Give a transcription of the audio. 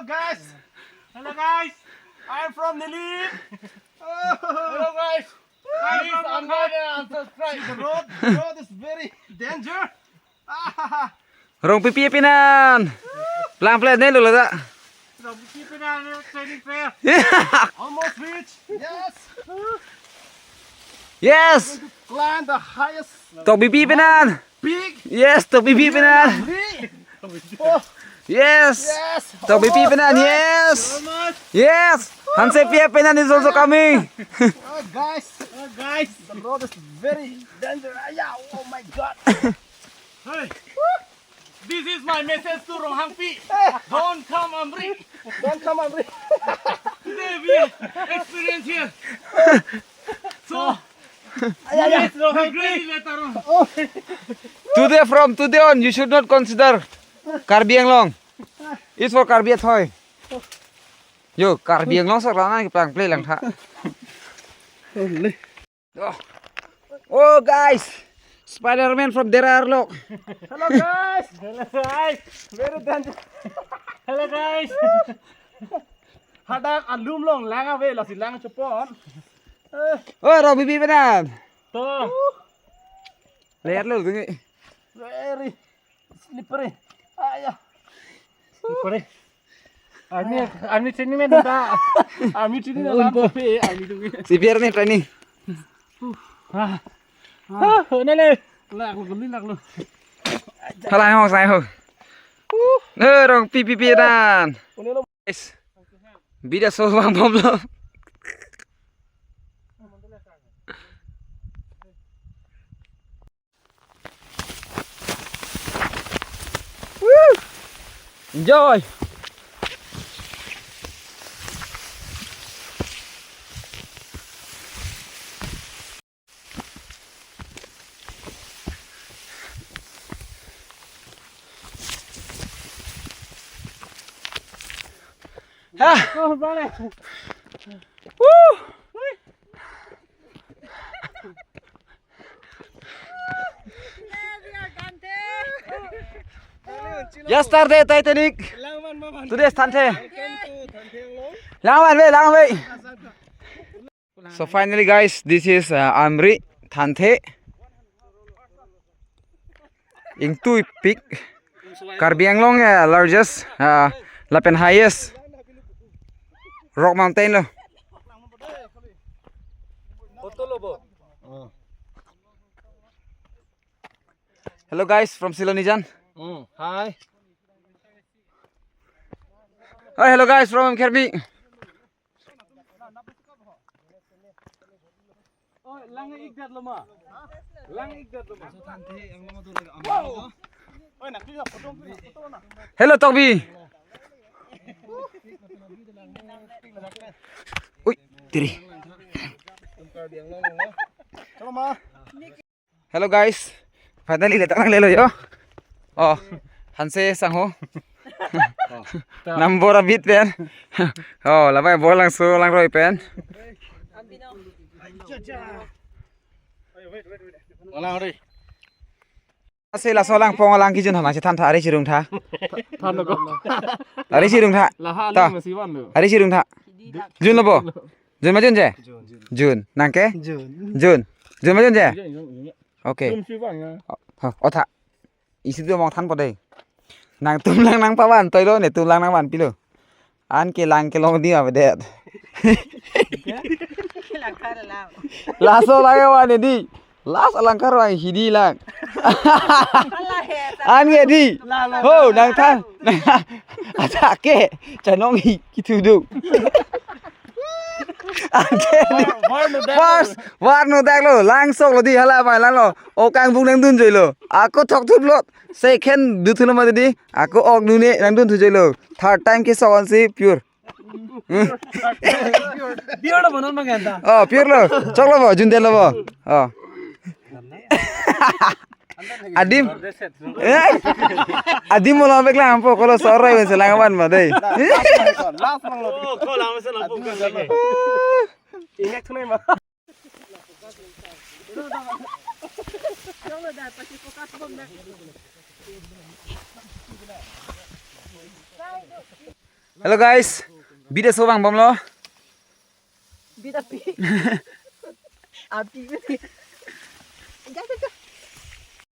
guys. Hello guys. I'm from Nilip. Hello guys. Please unsubscribe. The road is very dangerous. Rong pipi pinan. Pelan-pelan deh dulu tak. Training fair. Almost reached. Yes. Yes. Climb the highest Tok pipi pinan. peak. Yes, tok pipi pinan. Oh, Yes. yes. Tok pipi pinan. Yes. Yes. Hanse pipi pinan is also coming. Guys, the road is very dangerous. Yeah, oh my God. Hey, this is my message to Rong Hang Pi. Don't come Amri. Don't come on, Rick. Today we experience here. So, yes, Rong Hang Pi later on. From today on, you should not consider Karbi Anglong. It's for Karbi Athoy. Yo, Karbi Anglong sekarang kita play lang tha. Oh guys, Spider-Man from Derarlok. Hello, guys. Hello guys. Very dangerous. Hello guys. Hadak alum long lang away lah silang cepot. Oh, Rong pipi pinan. To. Lihat lu tunggu. Very slippery. Ayah. Pare. Army training में था. Army training dalam pe. Army tu. CPR nih training. Nè nè. Lah aku geli lah lu. Halai hong sai ho. Rong pipi pinan. Guys. Bida so bang bom lo. Enjoy. Oh, vale. Woo! Yesterday Titanic. Today Thante. Langwan way. So finally guys, this is Amri Thante. Ing Tui Peak. Karbi Anglong largest lapen highest rock mountain lo. Hello guys from Silonijan. Hi. Oh, hello guys from Kirby. Oh, lang igdat lo ma. Lang igdat lo ma. Oh, nak dia foto na. Hello Tokbi. Uy, tiri. Chalo ma. Hello guys. Finally letak lang lelo yo. Oh, Hanse Sangho. Number a bit pen. Oh, labai bol lang so lang roi pen. Olang ri. Ase la so lang pong lang ki jun hama se than tha ari chirung tha. Than ko. Ari chirung tha. Lah ha lang mesti wan lo. Ari chirung tha. Jun lobo. Jun ma jun je. Jun. Nangke? Jun. Jun ma jun je. Okay. Mesti wan ya. Oh tha. Isi tu mong than po dei. Nang tum lang nang pawan toy lo ne tum lang nang wan pi lo. An ke lang ke long di ma det. Laso lagi wan di. Las alangkar wan hidi lang. An ge di. Ho nang than. Acha ke chanong hi kitu du. First, war no dak lo, lang sok lo di hala bai lang lo. O kang bung nang dun joi lo. Aku thok thup lo. Second du thulo ma di. Aku ok nu ne nang dun thu joi lo. Third time ke sok on si pure. Biar banon ma ganda. Oh, pure lo. Chok lo bo, jun de lo bo. Oh. Adim. Adim mo lang beklang po kalau sorai ben selang wan ma dei. Last lang lo. Oh, kau lama se lampu kan lagi. Ingat tunai ma. Hello guys. Bida sobang bom lo. Bida pi. Api ni. Jangan.